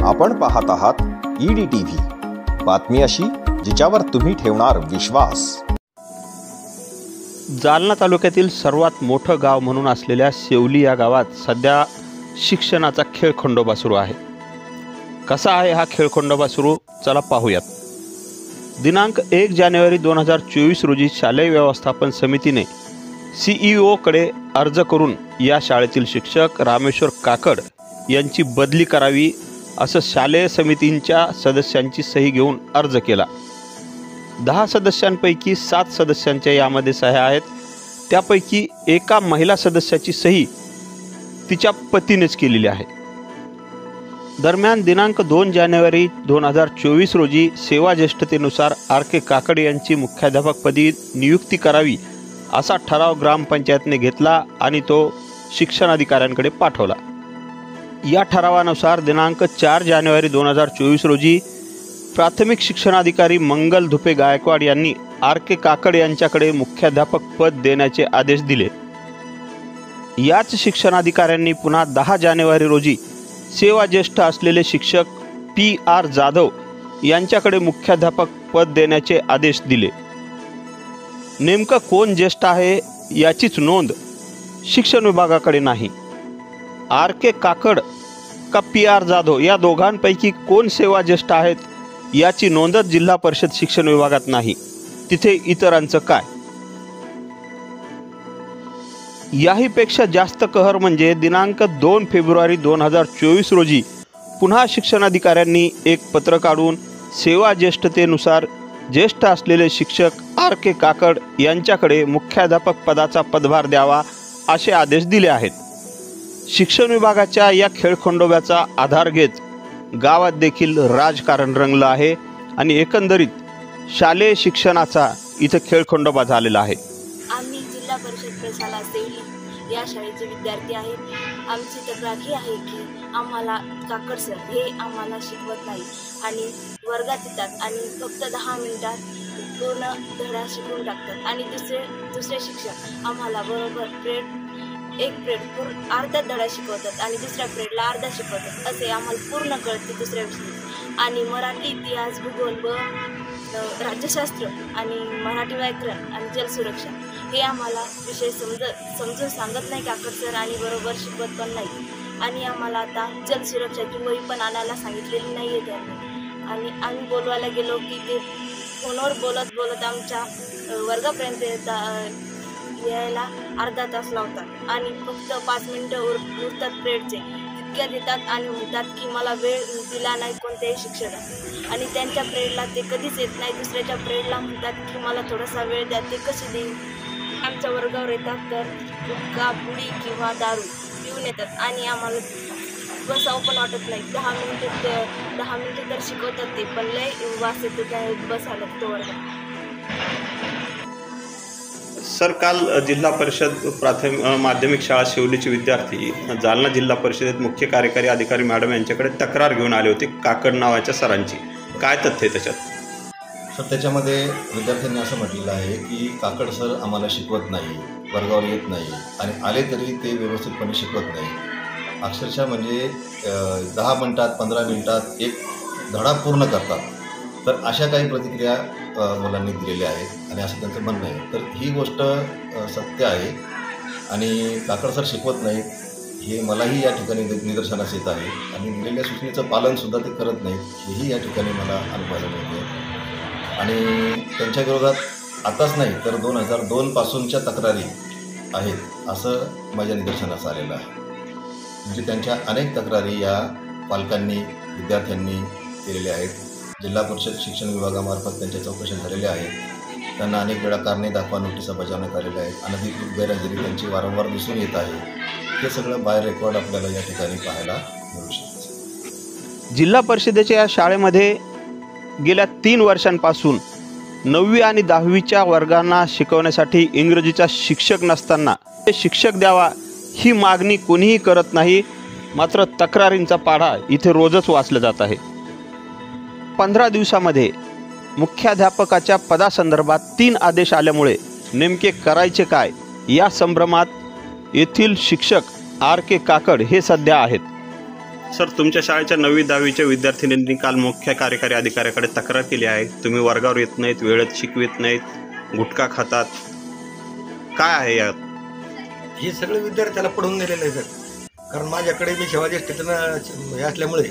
आपण पाहत आहात EDTV, बातमी अशी जिच्यावर तुम्ही ठेवणार विश्वास। जालना तालुक्यातील सर्वात मोठं गाव म्हणून असलेल्या शेवली या गावात सध्या शिक्षणाचा खेळखंडोबा सुरू आहे। कसा आहे हा खेळखंडोबा सुरू, चला पाहूयात। दिनांक 1 जानेवारी 2024 रोजी शालेय व्यवस्थापन समितीने CEO कडे अर्ज करून या शाळेतील शिक्षक रामेश्वर काकड यांची बदली करावी असं शालेय समितींच्या सदस्यांची सही घेऊन अर्ज केला। 10 सदस्यांपैकी 7 सदस्यांच्या यामध्ये सह्या आहेत। त्यापैकी एका महिला सदस्याची सही तिच्या पतीनेच केलेली आहे। दरम्यान दिनांक 2 जानेवारी 2024 रोजी सेवा ज्येष्ठतेनुसार RK काकड यांची मुख्याध्यापकपदी नियुक्ती करावी असा ठराव ग्रामपंचायतने घेतला आणि तो शिक्षणाधिकाऱ्यांकडे पाठवला। या ठरावानुसार दिनांक 4 जानेवारी 2024 रोजी प्राथमिक शिक्षणाधिकारी मंगल धुपे गायकवाड यांनी RK काकड यांच्याकडे मुख्याध्यापक पद देण्याचे आदेश दिले। याच शिक्षणाधिकाऱ्यांनी पुन्हा 10 जानेवारी रोजी सेवा ज्येष्ठ असलेले शिक्षक PR जाधव यांच्याकडे मुख्याध्यापक पद देण्याचे आदेश दिले। नेमकं कोण ज्येष्ठ आहे याचीच नोंद शिक्षण विभागाकडे नाही। RK काकड का PR जाधव या दोघांपैकी कोण सेवा ज्येष्ठ आहेत याची नोंदच जिल्हा परिषद शिक्षण विभागात नाही, तिथे इतरांचं काय? याहीपेक्षा जास्त कहर म्हणजे दिनांक 2 फेब्रुवारी 2024 रोजी पुन्हा शिक्षणाधिकाऱ्यांनी एक पत्र काढून सेवा ज्येष्ठतेनुसार ज्येष्ठ असलेले शिक्षक RK काकड यांच्याकडे मुख्याध्यापक पदाचा पदभार द्यावा असे आदेश दिले आहेत। शिक्षण विभागाच्या या खेळखंडोब्याचा आधार घेत गावात देखील राजकारण रंगलं आहे आणि एकंदरीत शालेय शिक्षणाचा इथे खेळखंडोबा झालेला आहे। आम्ही जिल्हा परिषद प्रशाला सेवली या शाळेचे विद्यार्थी आहेत। आमची तक्रार ही आहे की आम्हाला काकड सर हे आम्हाला शिकवत नाही आणि वर्गात येतात आणि फक्त 10 मिनिटात पूर्ण धडा शिकवून टाकतात आणि दुसरे शिक्षक आम्हाला बरोबर एक पिरियड अर्धा धडा शिकवतात आणि दुसऱ्या पिरियडला अर्धा शिकवतात असे आम्हाला पूर्ण कळते दुसऱ्या विषयी। आणि मराठी, इतिहास, भूगोल व राज्यशास्त्र आणि मराठी व्याकरण आणि जलसुरक्षा हे आम्हाला विषय समजून सांगत नाही काकड सर आणि बरोबर शिकवत पण नाही। आणि आम्हाला आता जलसुरक्षाची वही पण आणायला सांगितलेली नाही आहे त्यांनी। आणि आम्ही बोलवायला गेलो की ते फोनवर बोलत आमच्या वर्गापर्यंत यायला अर्धा तास लावतात आणि फक्त 5 मिनिटं उरतात पिरियडचे तितक्या देतात आणि म्हणतात की मला वेळ दिला नाही कोणत्याही शिक्षकाने आणि त्यांच्या पिरियडला ते कधीच येत नाही। दुसऱ्याच्या पिरियडला म्हणतात की मला थोडासा वेळ द्या, ते कसे देईल? आमच्या वर्गावर येतात तर गुटखा, पुडी किंवा दारू पिऊन येतात आणि आम्हाला बसावं पण वाटत नाही। 10 मिनिटं तर शिकवतात ते पण लय वास येतो त्या बसायला तो वर्गात। सर, काल जिल्हा परिषद माध्यमिक शाळा शेवलीचे विद्यार्थी जालना जिल्हा परिषदेत मुख्य कार्यकारी अधिकारी मॅडम यांच्याकडे तक्रार घेऊन आले होते काकड नावाच्या सरांची। काय तथ्य त्याच्यात? सर, त्याच्यामध्ये विद्यार्थ्यांनी असं म्हटलेलं आहे की काकड सर आम्हाला शिकवत नाही, वर्गावर येत नाही आणि आले तरी ते व्यवस्थितपणे शिकवत नाही। अक्षरशः म्हणजे 10 मिनिटात 15 मिनिटात एक धडा पूर्ण करतात। तर अशा काही प्रतिक्रिया मुलांनी दिलेल्या आहेत आणि असं त्यांचं म्हणणं आहे। तर ही गोष्ट सत्य आहे आणि काकड सर शिकवत नाहीत हे मलाही या ठिकाणी निदर्शनास येत आहे आणि दिलेल्या सूचनेचं पालनसुद्धा ते करत नाहीत हेही या ठिकाणी मला अनुभवायला मिळते। आणि त्यांच्या विरोधात आताच नाही तर 2002 पासूनच्या तक्रारी आहेत असं माझ्या निदर्शनास आलेलं आहे। म्हणजे त्यांच्या अनेक तक्रारी या पालकांनी विद्यार्थ्यांनी केलेल्या आहेत। जिल्हा परिषद शिक्षण विभागामार्फत त्यांच्या चौकशा झालेल्या आहेत। त्यांना अनेक वेळा कारणे दाखवा नोटिसा बजावण्यात आलेल्या आहेत। अनधिकृत गैरहजेरी त्यांची वारंवार दिसून येत आहे। हे सगळं बाय रेकॉर्ड आपल्याला या ठिकाणी पाहायला मिळू शकते। जिल्हा परिषदेच्या या शाळेमध्ये गेल्या 3 वर्षांपासून 9वी आणि 10वीच्या वर्गांना शिकवण्यासाठी इंग्रजीचा शिक्षक नसताना ते शिक्षक द्यावा ही मागणी कोणीही करत नाही। मात्र तक्रारींचा पाढा इथे रोजच वाचला जात आहे। 15 दिवसामध्ये मुख्याध्यापकाच्या पदासंदर्भात 3 आदेश आल्यामुळे नेमके करायचे काय या संभ्रमात येथील शिक्षक RK काकड हे सध्या आहेत। सर, तुमच्या शाळेच्या 9वी 10वीच्या विद्यार्थिनींनी काल मुख्य कार्यकारी अधिकाऱ्याकडे तक्रार केली आहे. तुम्ही वर्गावर येत नाहीत, वेळेत शिकवित नाहीत, गुटखा खातात. काय आहे यात? हे सगळे विद्यार्थ्याला पडून गेलेलं आहे सर. कारण माझ्याकडे मी सेवाज्येष्ठतेनं हे असल्यामुळे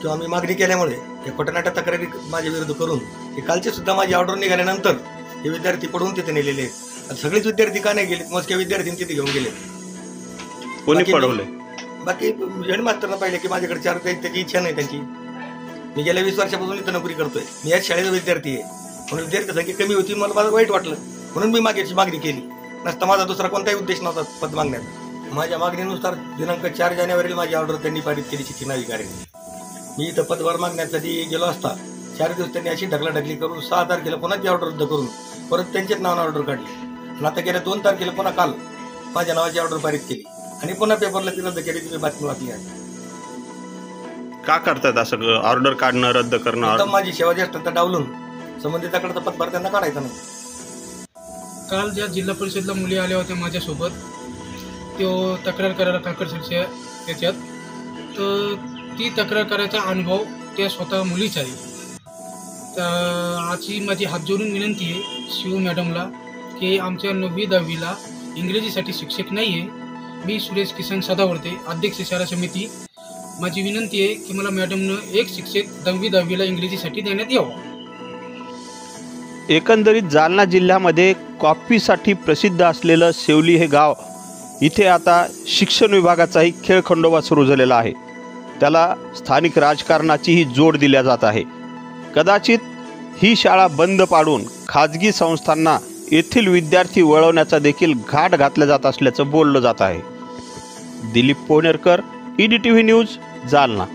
किंवा मी मागणी केल्यामुळे हे खोट्यानाट्या तक्रारी माझ्या विरुद्ध करून हे कालचे सुद्धा माझी ऑर्डर निघाल्यानंतर हे विद्यार्थी पडून तिथे नेलेले आहेत. सगळेच विद्यार्थी का नाही गेले? मोजक्या विद्यार्थी तिथे घेऊन गेले. कोणी पडवले? बाकी हेडमास्टरनं पाहिले की माझ्याकडे 4 त्याची इच्छा नाही त्यांची. मी गेल्या 20 वर्षापासून इथं नोकरी करतोय. मी याच शाळेचा विद्यार्थी आहे. म्हणून विद्यार्थी संख्या कमी होती, मला वाईट वाटलं म्हणून मी मागणी केली. नसता माझा दुसरा कोणताही उद्देश नव्हता पद मागण्याचा. माझ्या मागणीनुसार दिनांक 4 जानेवारीला माझी ऑर्डर त्यांनी पारित केली शिक्षण अधिकाऱ्यांनी. मी इथं पदभार मागण्यासाठी गेलो असता 4 दिवस त्यांनी अशी ढकलाढकली करून 6 तारखेला पुन्हा ती ऑर्डर रद्द करून परत त्यांच्याच नावानं ऑर्डर काढली. आणि आता गेल्या 2 तारखेला पुन्हा काल माझ्या नावाची ऑर्डर पारित केली आणि पुन्हा पेपरला ती रद्द केली. तुम्ही बातमी वाचली आहे. का करतात असं? ऑर्डर काढणं, रद्द करणं? माझी सेवाज्येष्ठता डावलून संबंधिताकडचा पदभार त्यांना काढायचा नाही. काल ज्या जिल्हा परिषदला मुली आल्या होत्या माझ्यासोबत, तो तक्रार करायला काकड सरच्या याच्यात, तर ती तक्रार करायचा अनुभव त्या स्वतः मुलीच आहे. तर आजची माझी हात जोडून विनंती आहे शिव मॅडमला की आमच्या 9वी 10वीला इंग्रजीसाठी शिक्षक नाही आहे. मी सुरेश किसन सदावर्ते, अध्यक्ष शाळा समिती. माझी विनंती आहे की मला मॅडमनं एक शिक्षक 9वी 10वीला इंग्रजीसाठी देण्यात यावं. एकंदरीत जालना जिल्ह्यामध्ये कॉफीसाठी प्रसिद्ध असलेलं सेवली हे गाव, इथे आता शिक्षण विभागाचाही खेळखंडोबा सुरू झालेला आहे. त्याला स्थानिक राजकारणाचीही जोड दिल्या जात आहे. कदाचित ही शाळा बंद पाडून खाजगी संस्थांना येथील विद्यार्थी वळवण्याचा देखील घाट घातला जात असल्याचं बोललं जात आहे. Dilip Pohnerkar, EDTV news, Jalna.